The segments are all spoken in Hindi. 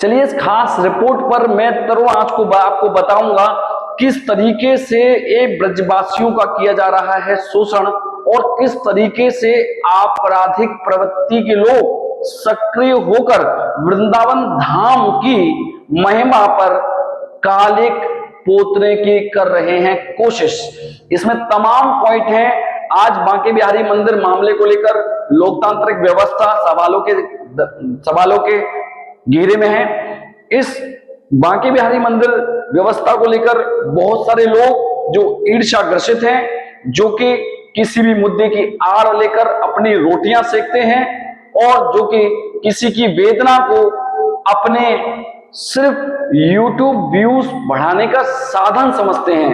चलिए इस खास रिपोर्ट पर मैं तरो आज को आपको बताऊंगा किस तरीके से एक ब्रजवासियों का किया जा रहा है शोषण और किस तरीके से आपराधिक प्रवृत्ति के लोग सक्रिय होकर वृंदावन धाम की महिमा पर कालिक पोतने की कर रहे हैं कोशिश। इसमें तमाम पॉइंट हैं। आज बांके बिहारी मंदिर मामले को लेकर लोकतांत्रिक व्यवस्था सवालों के घेरे में है। इस बांके बिहारी मंदिर व्यवस्था को लेकर बहुत सारे लोग जो ईर्ष्याग्रसित हैं, जो कि किसी भी मुद्दे की आड़ लेकर अपनी रोटियां सेकते हैं और जो कि किसी की वेदना को अपने सिर्फ YouTube व्यूज बढ़ाने का साधन समझते हैं।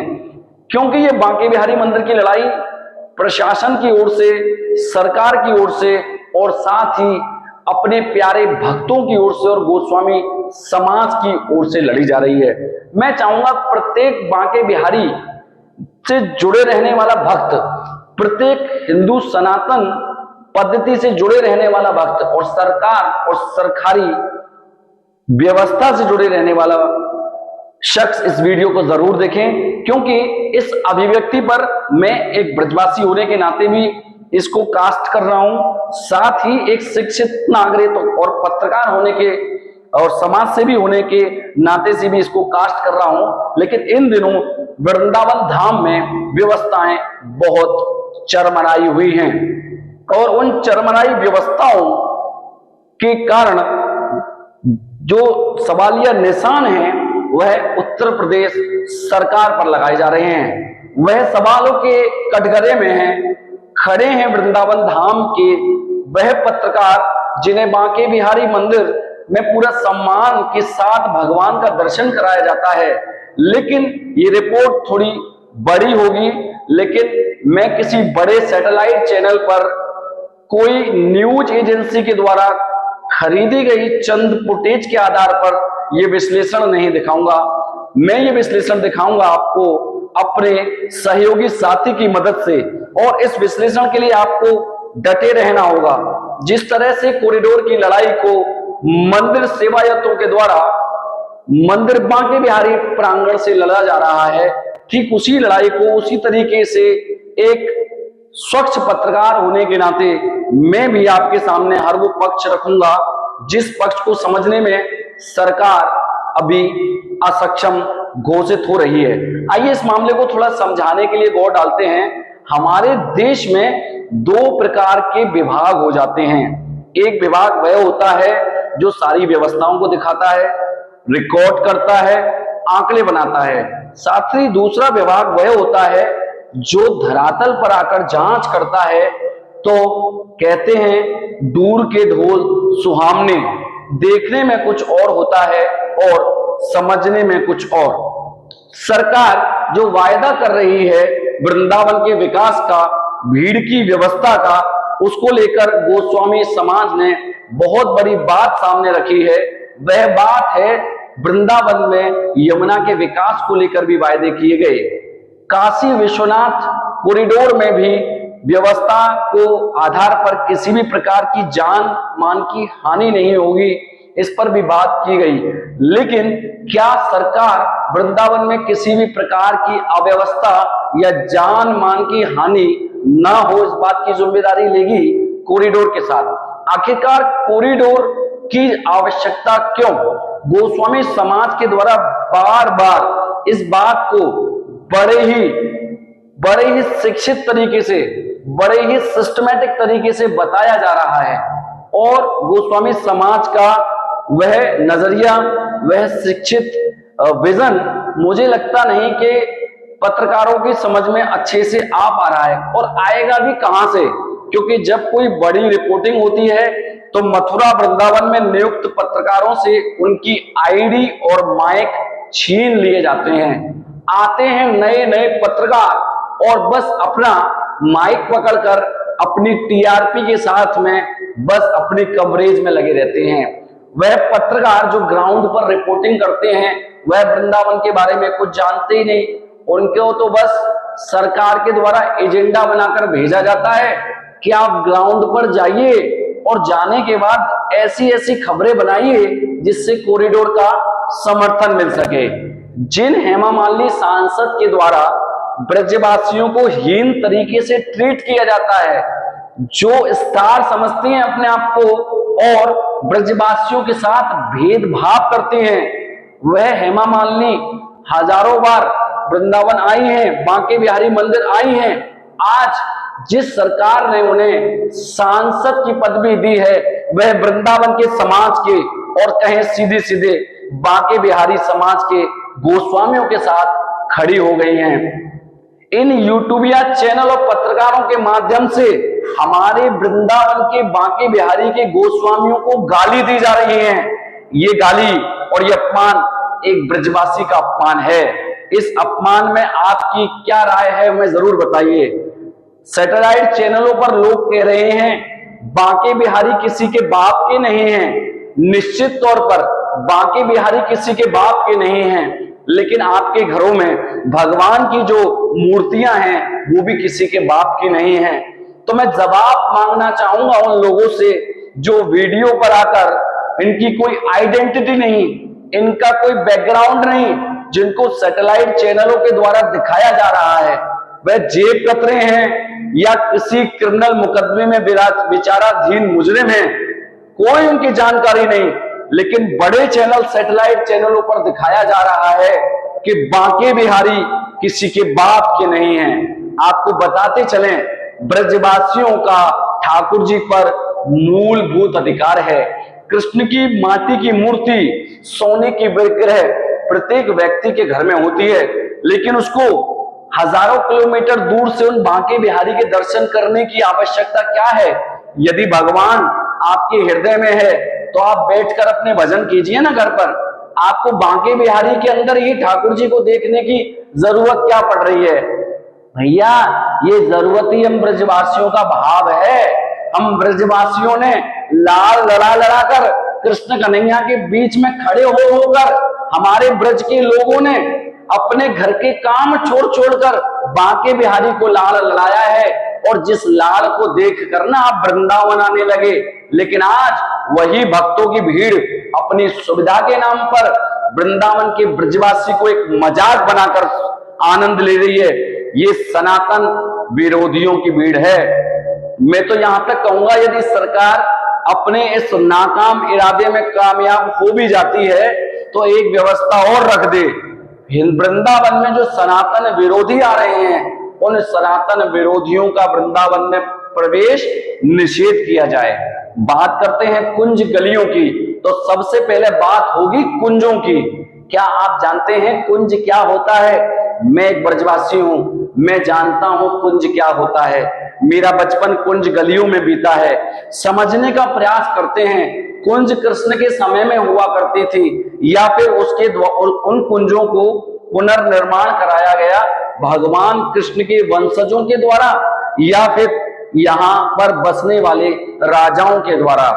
क्योंकि ये बांके बिहारी मंदिर की लड़ाई प्रशासन की ओर से, सरकार की ओर से और साथ ही अपने प्यारे भक्तों की ओर से और गोस्वामी समाज की ओर से लड़ी जा रही है। मैं चाहूंगा प्रत्येक बांके बिहारी से जुड़े रहने वाला भक्त, प्रत्येक हिंदू सनातन पद्धति से जुड़े रहने वाला भक्त और सरकार और सरकारी व्यवस्था से जुड़े रहने वाला शख्स इस वीडियो को जरूर देखें, क्योंकि इस अभिव्यक्ति पर मैं एक ब्रजवासी होने के नाते भी इसको कास्ट कर रहा हूं, साथ ही एक शिक्षित नागरिक और पत्रकार होने के और समाज सेवी होने के नाते से भी इसको कास्ट कर रहा हूं। लेकिन इन दिनों वृंदावन धाम में व्यवस्थाएं बहुत चरमराई हुई हैं और उन चरमराई व्यवस्थाओं के कारण जो सवालिया निशान हैं वह उत्तर प्रदेश सरकार पर लगाए जा रहे हैं। वह सवालों के कटघरे में हैं, खड़े हैं वृंदावन धाम के वह पत्रकार जिन्हें बांके बिहारी मंदिर में पूरा सम्मान के साथ भगवान का दर्शन कराया जाता है। लेकिन ये रिपोर्ट थोड़ी बड़ी होगी, लेकिन मैं किसी बड़े सैटेलाइट चैनल पर कोई न्यूज एजेंसी के द्वारा खरीदी गई चंद फुटेज के आधार पर यह विश्लेषण नहीं दिखाऊंगा। मैं ये विश्लेषण दिखाऊंगा आपको अपने सहयोगी साथी की मदद से, और इस विश्लेषण के लिए आपको डटे रहना होगा। जिस तरह से कॉरिडोर की लड़ाई को मंदिर सेवायतों के द्वारा मंदिर बांके बिहारी प्रांगण से लड़ा जा रहा है, ठीक उसी लड़ाई को उसी तरीके से एक स्वच्छ पत्रकार होने के नाते मैं भी आपके सामने हर वो पक्ष रखूंगा जिस पक्ष को समझने में सरकार अभी असक्षम घोषित हो रही है। आइए इस मामले को थोड़ा समझाने के लिए गौर डालते हैं। हमारे देश में दो प्रकार के विभाग हो जाते हैं। एक विभाग वह होता है जो सारी व्यवस्थाओं को दिखाता है, रिकॉर्ड करता है, आंकड़े बनाता है। साथ ही दूसरा विभाग वह होता है जो धरातल पर आकर जांच करता है। तो कहते हैं दूर के ढोल सुहावने, देखने में कुछ और होता है और समझने में कुछ और। सरकार जो वायदा कर रही है वृंदावन के विकास का, भीड़ की व्यवस्था का, उसको लेकर गोस्वामी समाज ने बहुत बड़ी बात सामने रखी है। वह बात है वृंदावन में यमुना के विकास को लेकर भी वायदे किए गए। काशी विश्वनाथ कॉरिडोर में भी व्यवस्था को आधार पर किसी भी प्रकार की जान मान की हानि नहीं होगी, इस पर भी बात की गई। लेकिन क्या सरकार वृंदावन में किसी भी प्रकार की अव्यवस्था या जान मान की हानि ना हो, इस बात की जिम्मेदारी लेगी कॉरिडोर के साथ? आखिरकार कॉरिडोर की आवश्यकता क्यों? गोस्वामी समाज के द्वारा बार बार इस बात को बड़े ही शिक्षित तरीके से, बड़े ही सिस्टमैटिक तरीके से बताया जा रहा है, और गोस्वामी समाज का वह नजरिया, वह शिक्षित विजन मुझे लगता नहीं कि पत्रकारों की समझ में अच्छे से आ पा रहा है, और आएगा भी कहां से? क्योंकि जब कोई बड़ी रिपोर्टिंग होती है तो मथुरा वृंदावन में नियुक्त पत्रकारों से उनकी आईडी और माइक छीन लिए जाते हैं। आते हैं नए नए पत्रकार और बस अपना माइक पकड़कर अपनी टीआरपी के साथ में बस अपनी कवरेज में लगे रहते हैं। वह पत्रकार जो ग्राउंड पर रिपोर्टिंग करते हैं वह वृंदावन के बारे में कुछ जानते ही नहीं। उनको तो बस सरकार के द्वारा एजेंडा बनाकर भेजा जाता है कि आप ग्राउंड पर जाइए, और जाने के बाद ऐसी ऐसी खबरें बनाइए जिससे कॉरिडोर का समर्थन मिल सके। जिन हेमा मालिनी सांसद के द्वारा ब्रजवासियों को हीन तरीके से ट्रीट किया जाता है, जो स्टार समझती हैं अपने आप को और ब्रजवासियों के साथ भेदभाव करती हैं, वह हेमा मालिनी हजारों बार वृंदावन आई हैं, बांके बिहारी मंदिर आई हैं। आज जिस सरकार ने उन्हें सांसद की पदवी दी है वह वृंदावन के समाज के और कहें सीधे सीधे बांके बिहारी समाज के गोस्वामियों के साथ खड़ी हो गई हैं। इन यूट्यूबिया चैनल और पत्रकारों के माध्यम से हमारे वृंदावन के बांके बिहारी के गोस्वामियों को गाली दी जा रही है। ये गाली और ये अपमान एक ब्रजवासी का अपमान है। इस अपमान में आपकी क्या राय है हमें जरूर बताइए। सैटेलाइट चैनलों पर लोग कह रहे हैं बांके बिहारी किसी के बाप के नहीं हैं। निश्चित तौर पर बांके बिहारी किसी के बाप के नहीं हैं, लेकिन आपके घरों में भगवान की जो मूर्तियां हैं वो भी किसी के बाप की नहीं हैं। तो मैं जवाब मांगना चाहूंगा उन लोगों से जो वीडियो पर आकर इनकी कोई आइडेंटिटी नहीं, इनका कोई बैकग्राउंड नहीं, जिनको सैटेलाइट चैनलों के द्वारा दिखाया जा रहा है वह जेब कतरे हैं या किसी क्रिमिनल मुकदमे में विचाराधीन मुजरिम है, कोई उनकी जानकारी नहीं। लेकिन बड़े चैनल सैटेलाइट चैनलों पर दिखाया जा रहा है कि बांके बिहारी किसी के बाप के नहीं हैं। आपको बताते चलें, ब्रजवासियों का ठाकुर जी पर मूलभूत अधिकार है। कृष्ण की माटी की मूर्ति, सोने की विग्रह प्रत्येक व्यक्ति के घर में होती है, लेकिन उसको हजारों किलोमीटर दूर से उन बांके बिहारी के दर्शन करने की आवश्यकता क्या है? यदि भगवान आपके हृदय में है तो आप बैठकर अपने भजन कीजिए ना घर पर। आपको बांके बिहारी के अंदर ही ठाकुर जी को देखने की जरूरत क्या पड़ रही है? भैया, ये जरूरत ही हम ब्रजवासियों का भाव है। हम ब्रजवासियों ने लाल लड़ा कर कृष्ण कन्हैया के बीच में खड़े होकर हमारे ब्रज के लोगों ने अपने घर के काम छोड़ कर बांके बिहारी को लाल लड़ाया है, और जिस लाल को देख कर ना आप वृंदावन आने लगे। लेकिन आज वही भक्तों की भीड़ अपनी सुविधा के नाम पर वृंदावन के ब्रजवासी को एक मजाक बनाकर आनंद ले रही है। ये सनातन विरोधियों की भीड़ है। मैं तो यहां तक कहूंगा, यदि सरकार अपने इस नाकाम इरादे में कामयाब हो भी जाती है तो एक व्यवस्था और रख दे। वृंदावन में जो सनातन विरोधी आ रहे हैं उन सनातन विरोधियों का वृंदावन में प्रवेश निषेध किया जाए। बात करते हैं कुंज गलियों की, तो सबसे पहले बात होगी कुंजों की। क्या आप जानते हैं कुंज क्या होता है? मैं एक ब्रजवासी हूं, मैं जानता हूं कुंज क्या होता है। मेरा बचपन कुंज गलियों में बीता है। समझने का प्रयास करते हैं, कुंज कृष्ण के समय में हुआ करती थी या फिर उसके उन कुंजों को पुनर्निर्माण कराया गया भगवान कृष्ण के वंशजों के द्वारा या फिर यहां पर बसने वाले राजाओं के द्वारा।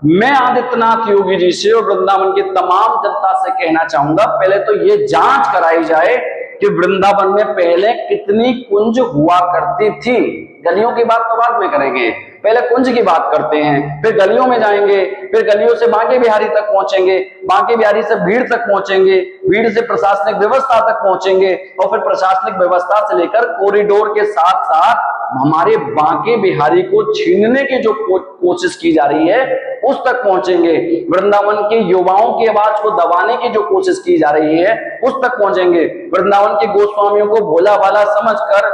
मैं आदित्यनाथ योगी जी से और वृंदावन की तमाम जनता से कहना चाहूंगा, पहले तो ये जांच कराई जाए कि वृंदावन में पहले कितनी कुंज हुआ करती थी। गलियों की बात तो बाद में करेंगे, पहले कुंज की बात करते हैं, फिर गलियों में जाएंगे, फिर गलियों से बांके बिहारी तक पहुंचेंगे, बांके बिहारी से भीड़ तक पहुंचेंगे, भीड़ से प्रशासनिक व्यवस्था तक पहुंचेंगे, और फिर प्रशासनिक व्यवस्था से लेकर कॉरिडोर के साथ साथ हमारे बांके बिहारी को छीनने की जो कोशिश की जा रही है उस तक पहुंचेंगे। वृंदावन के युवाओं की आवाज को दबाने की जो कोशिश की जा रही है उस तक पहुंचेंगे। वृंदावन के गोस्वामियों को भोला भाला समझकर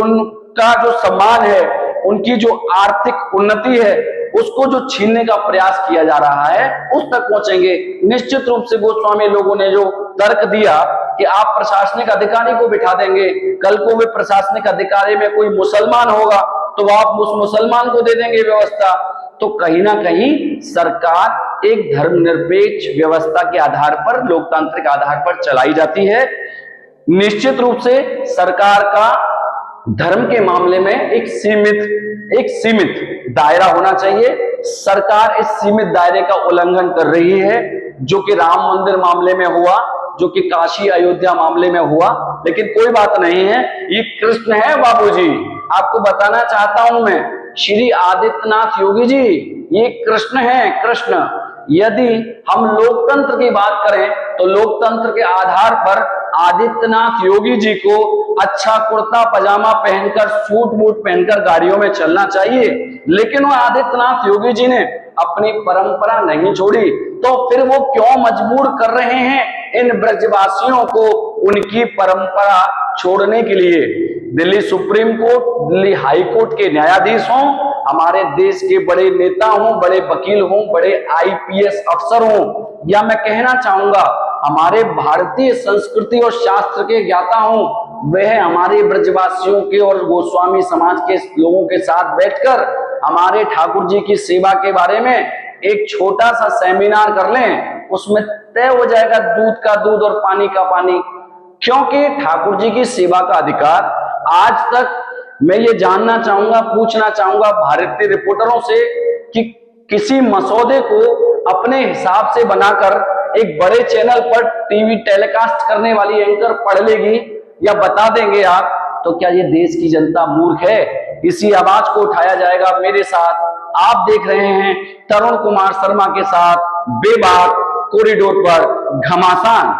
उनका जो सम्मान है, उनकी जो आर्थिक उन्नति है, उसको जो छीनने का प्रयास किया जा रहा है उस तक पहुंचेंगे। निश्चित रूप से गोस्वामी लोगों ने जो तर्क दिया कि आप प्रशासनिक अधिकारी को बिठा देंगे, कल को वे प्रशासनिक अधिकारी में कोई मुसलमान होगा तो आप उस मुसलमान को दे देंगे व्यवस्था, तो कहीं ना कहीं सरकार एक धर्मनिरपेक्ष व्यवस्था के आधार पर, लोकतांत्रिक आधार पर चलाई जाती है। निश्चित रूप से सरकार का धर्म के मामले में एक सीमित दायरा होना चाहिए। सरकार इस सीमित दायरे का उल्लंघन कर रही है, जो कि राम मंदिर मामले में हुआ, जो कि काशी अयोध्या मामले में हुआ। लेकिन कोई बात नहीं है, ये कृष्ण है बाबूजी। आपको बताना चाहता हूं मैं, श्री आदित्यनाथ योगी जी, ये कृष्ण हैं, कृष्ण। यदि हम लोकतंत्र की बात करें तो लोकतंत्र के आधार पर आदित्यनाथ योगी जी को अच्छा कुर्ता पजामा पहनकर, सूट बूट पहनकर गाड़ियों में चलना चाहिए, लेकिन वो आदित्यनाथ योगी जी ने अपनी परंपरा नहीं छोड़ी, तो फिर वो क्यों मजबूर कर रहे हैं इन ब्रजवासियों को उनकी परंपरा छोड़ने के लिए? Delhi supreme court, Delhi high court के न्यायाधीश हों, हमारे देश के बड़े नेता हों, बड़े वकील हों, बड़े आईपीएस अफसर हों, या मैं कहना चाहूंगा हमारे भारतीय संस्कृति और शास्त्र के ज्ञाता हों, वह हमारे ब्रजवासियों के और गोस्वामी समाज के लोगों के साथ बैठकर हमारे ठाकुर जी की सेवा के बारे में एक छोटा सा सेमिनार कर लें, उसमें तय हो जाएगा दूध का दूध और पानी का पानी। क्योंकि ठाकुर जी की सेवा का अधिकार आज तक, मैं ये जानना चाहूंगा, पूछना चाहूंगा भारतीय रिपोर्टरों से कि किसी मसौदे को अपने हिसाब से बनाकर एक बड़े चैनल पर टीवी टेलीकास्ट करने वाली एंकर पढ़ लेगी या बता देंगे आप, तो क्या ये देश की जनता मूर्ख है? इसी आवाज को उठाया जाएगा। मेरे साथ आप देख रहे हैं तरुण कुमार शर्मा के साथ बेबाक कॉरिडोर पर घमासान।